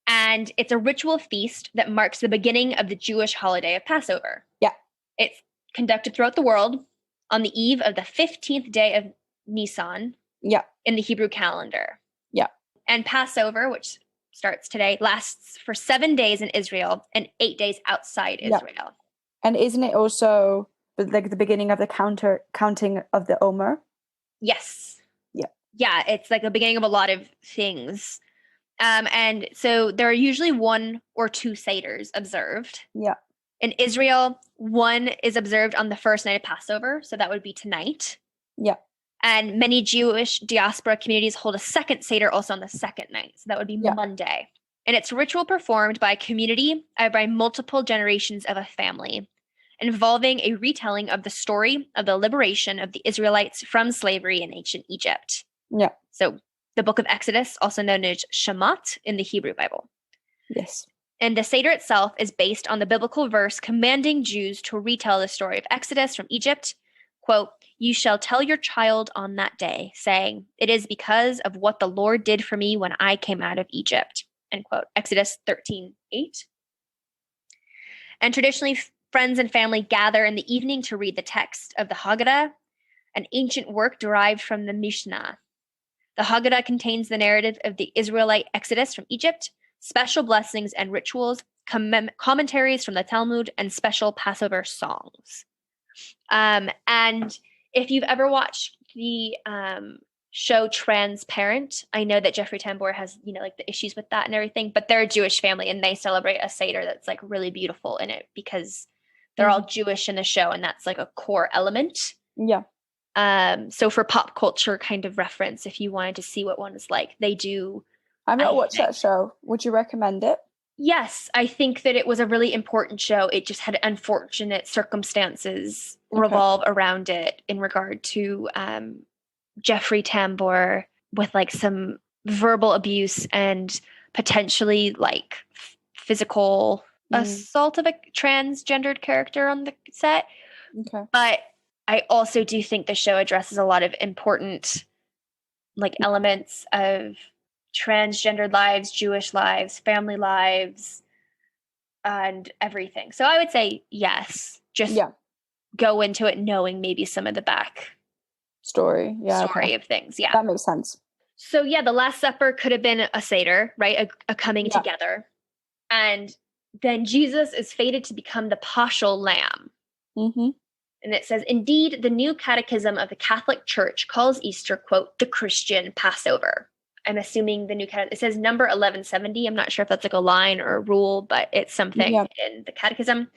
And it's a ritual feast that marks the beginning of the Jewish holiday of Passover. Yeah. It's conducted throughout the world on the eve of the 15th day of Nisan. Yeah. In the Hebrew calendar. Yeah. And Passover, which starts today, lasts for 7 days in Israel and 8 days outside Israel. And isn't it also like the beginning of the counting of the Omer? Yes. Yeah. Yeah, it's like the beginning of a lot of things. And so there are usually 1 or 2 Seders observed. Yeah. In Israel, 1 is observed on the first night of Passover, so that would be tonight. Yeah. And many Jewish diaspora communities hold a second Seder also on the second night. So that would be Monday. And it's a ritual performed by a community or by multiple generations of a family, involving a retelling of the story of the liberation of the Israelites from slavery in ancient Egypt. Yeah. So the book of Exodus, also known as Shemot in the Hebrew Bible. Yes. And the Seder itself is based on the biblical verse commanding Jews to retell the story of Exodus from Egypt. Quote, "You shall tell your child on that day, saying, 'It is because of what the Lord did for me when I came out of Egypt.'" End quote. Exodus 13:8. And traditionally, friends and family gather in the evening to read the text of the Haggadah, an ancient work derived from the Mishnah. The Haggadah contains the narrative of the Israelite exodus from Egypt, special blessings and rituals, commentaries from the Talmud, and special Passover songs. And if you've ever watched the show Transparent, I know that Jeffrey Tambor has, like the issues with that and everything, but they're a Jewish family and they celebrate a Seder that's like really beautiful in it because they're all Jewish in the show and that's like a core element. Yeah. So for pop culture kind of reference, if you wanted to see what one is like, they do. I've not watched that show. Would you recommend it? Yes, I think that it was a really important show. It just had unfortunate circumstances revolve around it in regard to Jeffrey Tambor with like some verbal abuse and potentially like physical assault of a transgendered character on the set. Okay. But I also do think the show addresses a lot of important like elements of transgendered lives, Jewish lives, family lives, and everything. So I would say yes. Just go into it knowing maybe some of the back story of things. Yeah. That makes sense. So yeah, the Last Supper could have been a Seder, right? A coming together. And then Jesus is fated to become the Paschal Lamb. Mm-hmm. And it says, indeed, the new catechism of the Catholic Church calls Easter, quote, the Christian Passover. I'm assuming the new it says number 1170. I'm not sure if that's like a line or a rule, but it's something in the catechism,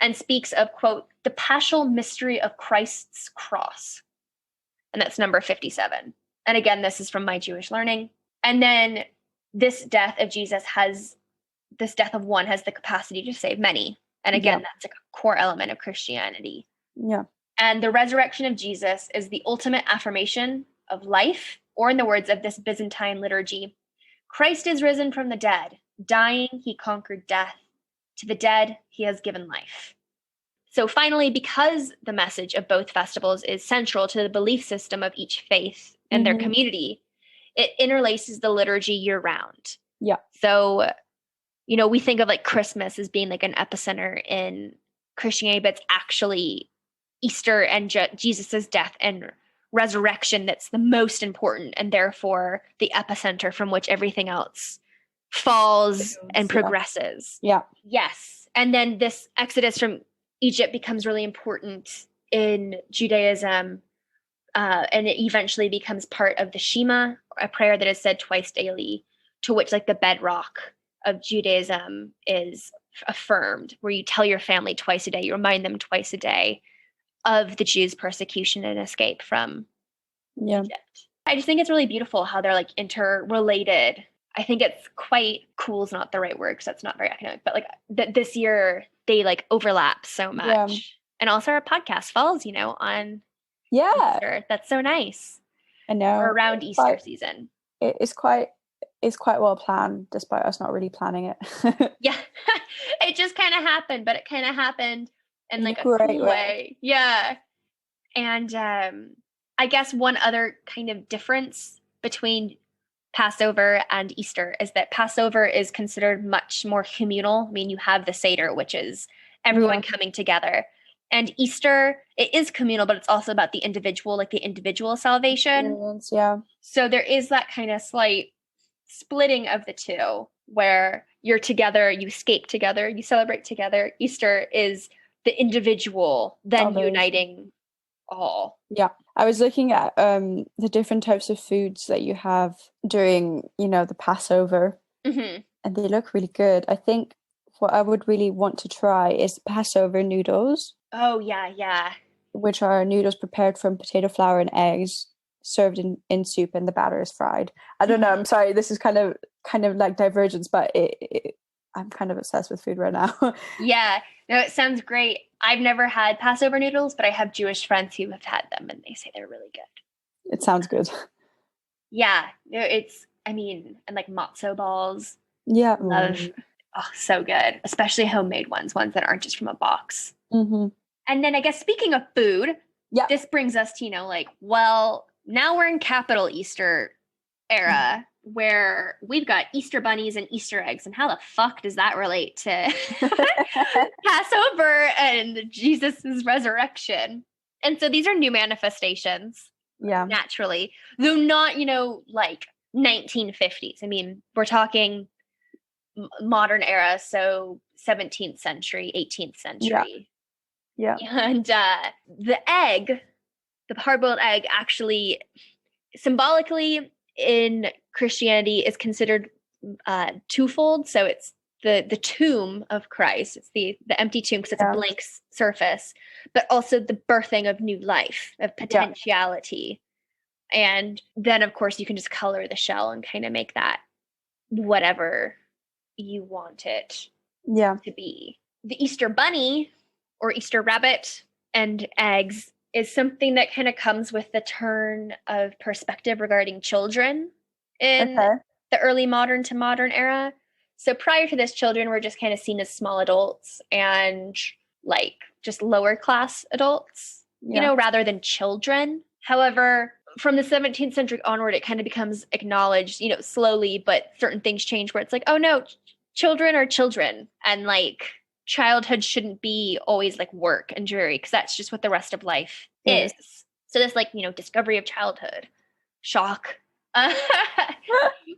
and speaks of, quote, the paschal mystery of Christ's cross. And that's number 57. And again, this is from my Jewish learning. And then this death of one has the capacity to save many. And again, that's like a core element of Christianity. Yeah. And the resurrection of Jesus is the ultimate affirmation of life, or in the words of this Byzantine liturgy, Christ is risen from the dead. Dying, he conquered death. To the dead, he has given life. So finally, because the message of both festivals is central to the belief system of each faith and their community, it interlaces the liturgy year-round. Yeah. So, we think of like Christmas as being like an epicenter in Christianity, but it's actually Easter and Jesus's death and resurrection that's the most important, and therefore the epicenter from which everything else falls and progresses. Yeah. Yes. And then this exodus from Egypt becomes really important in Judaism, and it eventually becomes part of the Shema, a prayer that is said twice daily, to which like the bedrock of Judaism is affirmed, where you tell your family twice a day, you remind them twice a day of the Jews' persecution and escape from Egypt. I just think it's really beautiful how they're like interrelated. I think it's quite cool is not the right word because that's not very academic, but like this year they like overlap so much. Yeah. And also our podcast falls, on Easter. That's so nice. I know. Or around Easter season. It's quite it's quite well planned, despite us not really planning it. Yeah. It just kind of happened, but it kind of happened in In a like a great cool way. way. Yeah. And I guess one other kind of difference between Passover and Easter is that Passover is considered much more communal. I mean, you have the Seder, which is everyone coming together. And Easter, it is communal, but it's also about the individual, like the individual salvation. Yeah. So there is that kind of slight splitting of the two where you're together, you escape together, you celebrate together. Easter is the individual then uniting all. Yeah. I was looking at the different types of foods that you have during, the Passover, Mm-hmm. and they look really good. I think what I would really want to try is Passover noodles. Oh, yeah. Which are noodles prepared from potato flour and eggs, served in soup, and the batter is fried. I don't know. I'm sorry. This is kind of like divergence, but I'm kind of obsessed with food right now. Yeah. No, it sounds great. I've never had Passover noodles, but I have Jewish friends who have had them, and they say they're really good. It sounds good. Yeah. And like matzo balls. Yeah. Love. Oh, so good. Especially homemade ones that aren't just from a box. Mm-hmm. And then I guess speaking of food, this brings us to, now we're in capital Easter era where we've got Easter bunnies and Easter eggs. And how the fuck does that relate to Passover and Jesus' resurrection? And so these are new manifestations. Yeah. Naturally. Though not, like 1950s. I mean, we're talking modern era, so 17th century, 18th century. Yeah. And the hard-boiled egg, actually symbolically in Christianity is considered twofold. So it's the tomb of Christ. It's the empty tomb because it's a blank surface, but also the birthing of new life, of potentiality. And then, of course, you can just color the shell and kind of make that whatever you want it to be. The Easter bunny or Easter rabbit and eggs is something that kind of comes with the turn of perspective regarding children in the early modern to modern era. So prior to this, children were just kind of seen as small adults and like just lower class adults, rather than children. However, from the 17th century onward, it kind of becomes acknowledged, slowly, but certain things change where it's like, oh no, children are children. And like childhood shouldn't be always like work and dreary because that's just what the rest of life is. So this like, discovery of childhood, shock,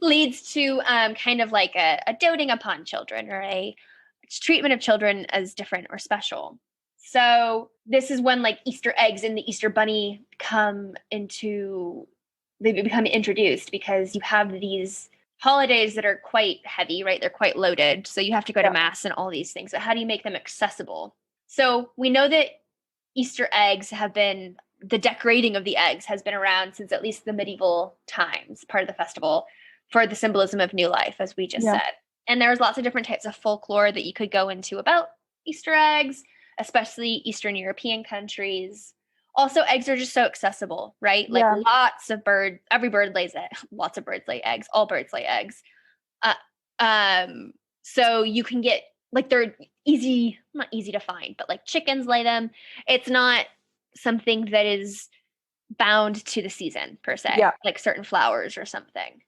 leads to kind of like a doting upon children or a treatment of children as different or special. So this is when like Easter eggs and the Easter bunny they become introduced because you have these holidays that are quite heavy, right? They're quite loaded. So you have to go to mass and all these things. So how do you make them accessible? So we know that Easter eggs the decorating of the eggs has been around since at least the medieval times, part of the festival, for the symbolism of new life, as we just said. And there's lots of different types of folklore that you could go into about Easter eggs, especially Eastern European countries. Also, eggs are just so accessible, right? Like every bird lays it. Lots of birds lay eggs. All birds lay eggs. So you can get, like, they're not easy to find, but like chickens lay them. It's not something that is bound to the season per se, like certain flowers or something.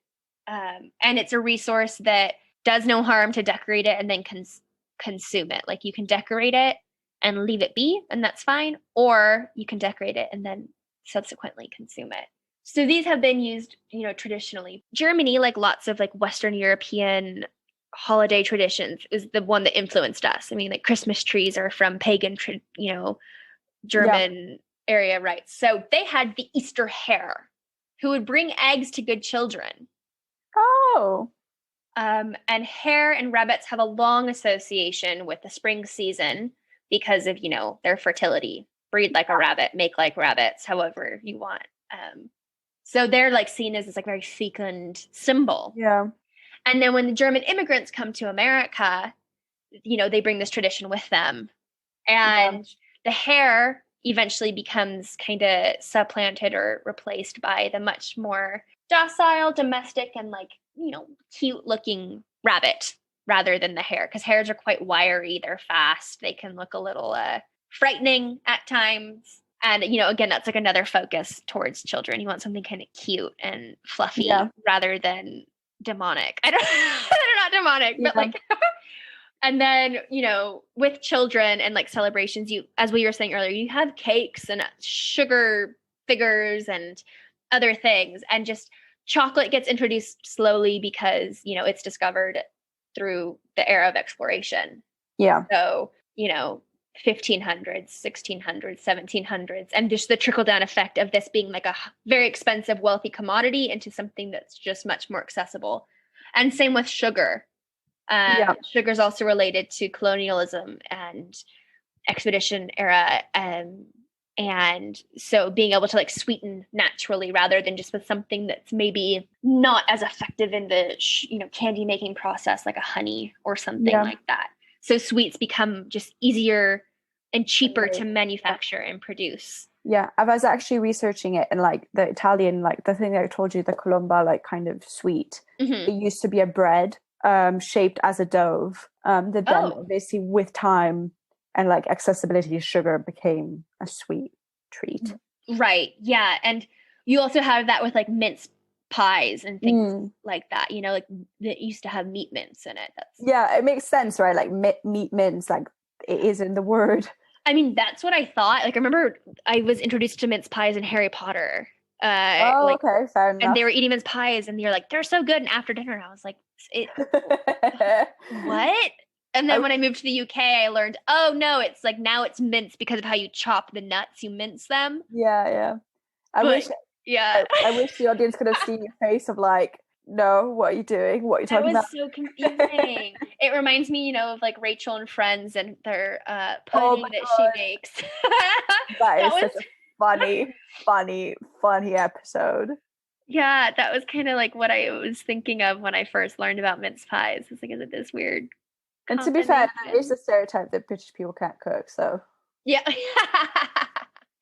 And it's a resource that does no harm to decorate it and then consume it. Like you can decorate it and leave it be, and that's fine. Or you can decorate it and then subsequently consume it. So these have been used, traditionally. Germany, like lots of like Western European holiday traditions, is the one that influenced us. I mean, like Christmas trees are from pagan, German area, right? So they had the Easter hare, who would bring eggs to good children. Oh. And hare and rabbits have a long association with the spring season because of, their fertility. Breed like a rabbit, make like rabbits, however you want. So they're like seen as this like very fecund symbol. Yeah. And then when the German immigrants come to America, they bring this tradition with them. And the hare eventually becomes kind of supplanted or replaced by the much more docile, domestic, and like, cute looking rabbit rather than the hare, because hares are quite wiry. They're fast. They can look a little frightening at times. And, again, that's like another focus towards children. You want something kind of cute and fluffy rather than demonic. They're not demonic, but like, and then, with children and like celebrations, as we were saying earlier, you have cakes and sugar figures and other things, and just chocolate gets introduced slowly because, it's discovered through the era of exploration. Yeah. So, 1500s, 1600s, 1700s, and just the trickle down effect of this being like a very expensive, wealthy commodity into something that's just much more accessible. And same with sugar. Sugar is also related to colonialism and expedition era. And so being able to like sweeten naturally rather than just with something that's maybe not as effective in the, candy making process, like a honey or something like that. So sweets become just easier and cheaper to manufacture and produce. Yeah, I was actually researching it, and like the Italian, like the thing that I told you, the colomba, like kind of sweet, it used to be a bread shaped as a dove. That then obviously with time and like accessibility, sugar became a sweet treat. Right. Yeah. And you also have that with like mince pies and things like that, like that used to have meat mince in it. It makes sense, right? Like meat mince, like it is in the word. I mean, that's what I thought. Like, I remember I was introduced to mince pies in Harry Potter. Okay, fair enough. And they were eating mince pies, and you're like, they're so good. And after dinner, I was like, what? And then when I moved to the UK, I learned, oh no, it's like now it's mince because of how you chop the nuts, you mince them. Yeah. I wish the audience could have seen your face of like, no, what are you doing? What are you talking about? It was so confusing. It reminds me, of like Rachel and Friends and their pudding that she makes. that is such a funny episode. Yeah, that was kind of like what I was thinking of when I first learned about mince pies. I was like, is it this weird? And to be fair, there is a stereotype that British people can't cook, so. Yeah.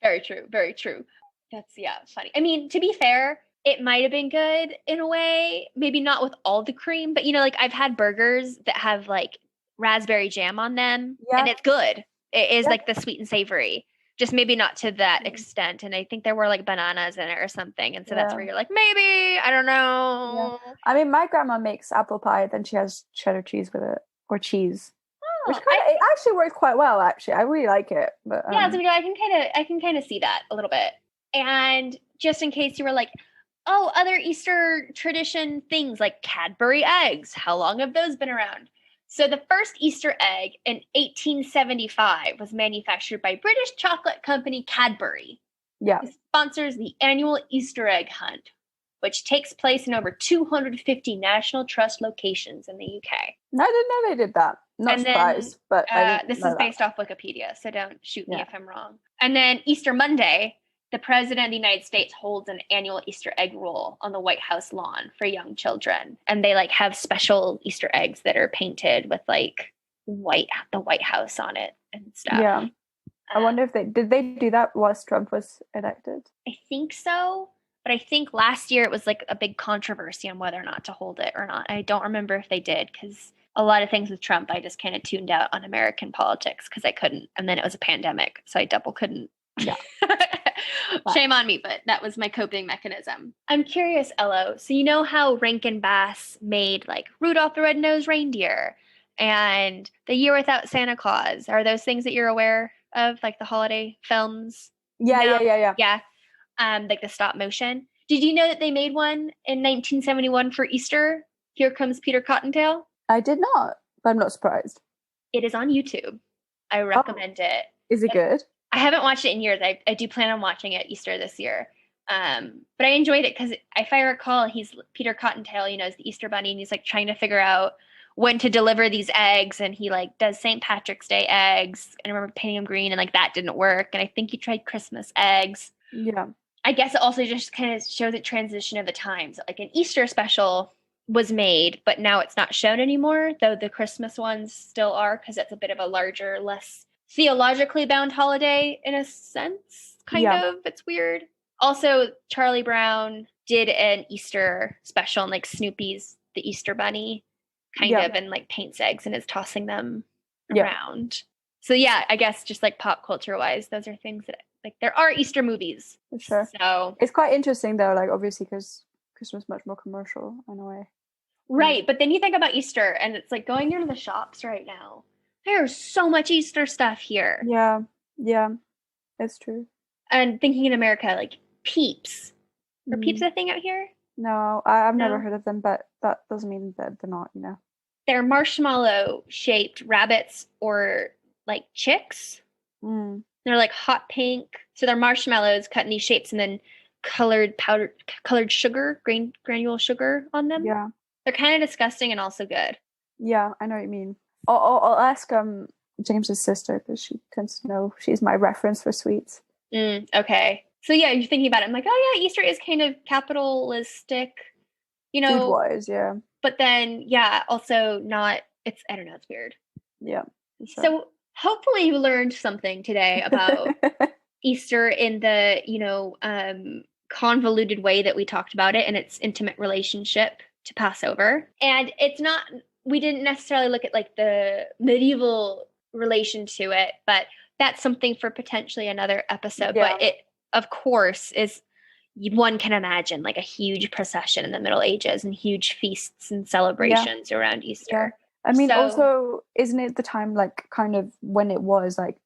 Very true. Very true. That's, funny. I mean, to be fair, it might have been good in a way, maybe not with all the cream, but like I've had burgers that have like raspberry jam on them and it's good. It is like the sweet and savory, just maybe not to that extent. And I think there were like bananas in it or something. And so that's where you're like, maybe, I don't know. Yeah. I mean, my grandma makes apple pie, then she has cheddar cheese with it or cheese. Which it actually works quite well, actually. I really like it. But I can kind of see that a little bit. And just in case you were like, oh, other Easter tradition things like Cadbury eggs. How long have those been around? So the first Easter egg in 1875 was manufactured by British chocolate company Cadbury. Yeah. It sponsors the annual Easter egg hunt, which takes place in over 250 National Trust locations in the UK. I didn't know they did that. Not surprised, but this is based off Wikipedia, so don't shoot me if I'm wrong. And then Easter Monday, the President of the United States holds an annual Easter egg roll on the White House lawn for young children. And they like have special Easter eggs that are painted with like the White House on it and stuff. Yeah. I wonder if did they do that whilst Trump was elected? I think so. But I think last year it was like a big controversy on whether or not to hold it or not. I don't remember if they did, because a lot of things with Trump, I just kind of tuned out on American politics because I couldn't. And then it was a pandemic, so I double couldn't. Yeah. Shame on me, but that was my coping mechanism. I'm curious, Ello. So you know how Rankin Bass made like Rudolph the Red-Nosed Reindeer and The Year Without Santa Claus? Are those things that you're aware of, like the holiday films? Yeah. Yeah. Like the stop motion. Did you know that they made one in 1971 for Easter? Here Comes Peter Cottontail. I did not, but I'm not surprised. It is on YouTube. I recommend it. Is it good? I haven't watched it in years. I do plan on watching it Easter this year. But I enjoyed it because if I recall, he's Peter Cottontail, is the Easter bunny, and he's like trying to figure out when to deliver these eggs, and he like does St. Patrick's Day eggs. And I remember painting them green and like that didn't work. And I think he tried Christmas eggs. Yeah. I guess it also just kind of shows the transition of the times. Like an Easter special was made, but now it's not shown anymore, though the Christmas ones still are, because it's a bit of a larger, less theologically bound holiday in a sense, kind of. It's weird. Also, Charlie Brown did an Easter special, and like Snoopy's the Easter bunny kind of, and like paints eggs and is tossing them around. So yeah, I guess just like pop culture wise, those are things that like there are Easter movies. For sure. So it's quite interesting though, like obviously because Christmas is much more commercial in a way. Right, but then you think about Easter and it's like going into the shops right now. There's so much Easter stuff here. Yeah, it's true. And thinking in America, like Peeps. Are Peeps a thing out here? No, I've never heard of them, but that doesn't mean that they're not, They're marshmallow-shaped rabbits or like chicks. They're like hot pink. So they're marshmallows cut in these shapes and then colored sugar, granule sugar on them. Yeah. They're kind of disgusting and also good. Yeah, I know what you mean. I'll ask James's sister because she tends to know. She's my reference for sweets. Okay. So yeah, you're thinking about it. I'm like, oh yeah, Easter is kind of capitalistic, food-wise, yeah. But then, yeah, also not. I don't know. It's weird. Yeah. For sure. So hopefully you learned something today about Easter in the convoluted way that we talked about it and its intimate relationship to Passover. And it's not. We didn't necessarily look at like the medieval relation to it, but that's something for potentially another episode. Yeah. But it, of course, is one can imagine like a huge procession in the Middle Ages and huge feasts and celebrations around Easter. Yeah. I mean, also, isn't it the time like kind of when it was like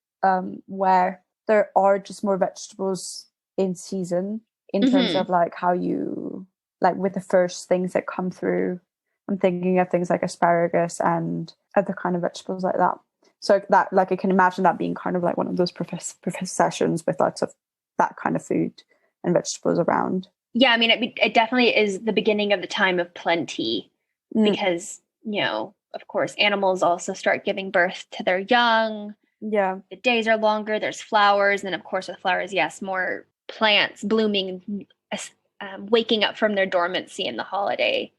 where there are just more vegetables in season in terms of like how you like with the first things that come through. I'm thinking of things like asparagus and other kind of vegetables like that. So that, like, I can imagine that being kind of like one of those processions with lots of that kind of food and vegetables around. Yeah, I mean, it definitely is the beginning of the time of plenty because, of course, animals also start giving birth to their young. Yeah. The days are longer. There's flowers. And, of course, with flowers, yes, more plants blooming, waking up from their dormancy in the holiday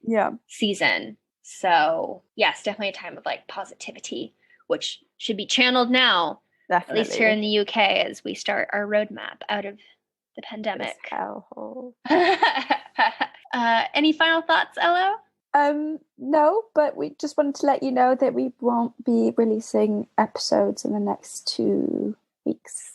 season. So, yes, definitely a time of, like, positivity, which should be channeled now, definitely. at least here in the UK, as we start our roadmap out of the pandemic. Any final thoughts, Elo? No, but we just wanted to let you know that we won't be releasing episodes in the next 2 weeks.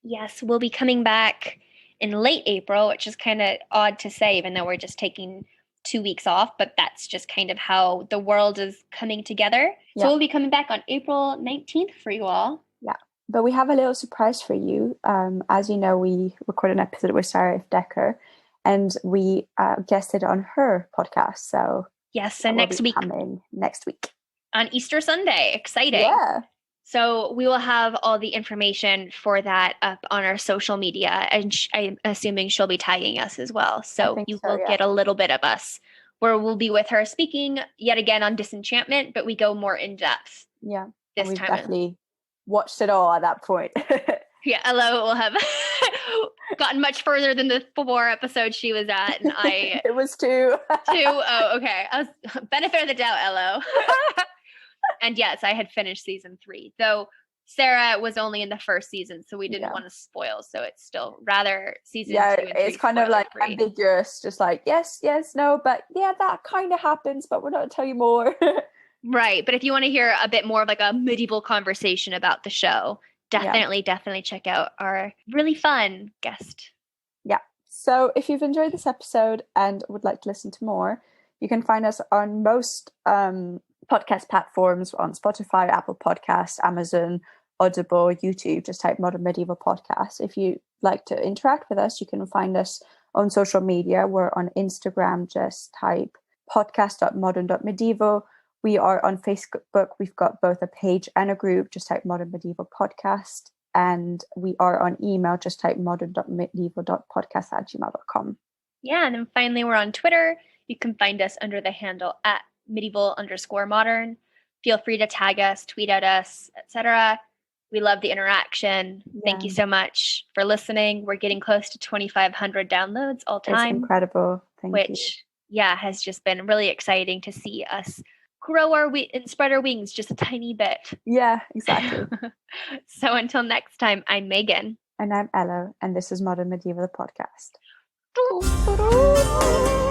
Yes, we'll be coming back in late April, which is kind of odd to say, even though we're just taking 2 weeks off, but that's just kind of how the world is coming together. So we'll be coming back on April 19th for you all. Yeah, but we have a little surprise for you. As you know, we recorded an episode with Sarah Decker, and we guested on her podcast. So yes, so next week. Coming next week. On Easter Sunday. Exciting. Yeah. So we will have all the information for that up on our social media, and I'm assuming she'll be tagging us as well. So you will get a little bit of us, where we'll be with her speaking yet again on disenchantment, but we go more in depth. Yeah, this we've time definitely watched it all at that point. Yeah, Elo will have gotten much further than the 4 episodes she was at, and I. It was 2. 2. Oh, okay. I was benefit of the doubt, Elo. And yes, I had finished season 3, though Sarah was only in the first season, so we didn't want to spoil. So it's still rather season 2 and 3. It's kind of like ambiguous, just like yes, no, but yeah, that kind of happens, but we're not going to tell you more. Right, but if you want to hear a bit more of like a medieval conversation about the show, definitely check out our really fun guest. Yeah. So if you've enjoyed this episode and would like to listen to more, you can find us on most podcast platforms, on Spotify, Apple Podcasts, Amazon, Audible, YouTube. Just type Modern Medieval Podcast. If you like to interact with us, you can find us on social media. We're on Instagram. Just type podcast.modern.medieval. We are on Facebook. We've got both a page and a group. Just type Modern Medieval Podcast. And we are on email. Just type modern.medieval.podcast@gmail.com. Yeah, and then finally we're on Twitter. You can find us under the handle @medieval_modern. Feel free to tag us, tweet at us, etc. We love the interaction. Yeah. Thank you so much for listening. We're getting close to 2,500 downloads all time. It's incredible. Thank you. Which, has just been really exciting to see us grow and spread our wings just a tiny bit. Yeah, exactly. So until next time, I'm Megan. And I'm Ella, and this is Modern Medieval Podcast. Doo-doo-doo.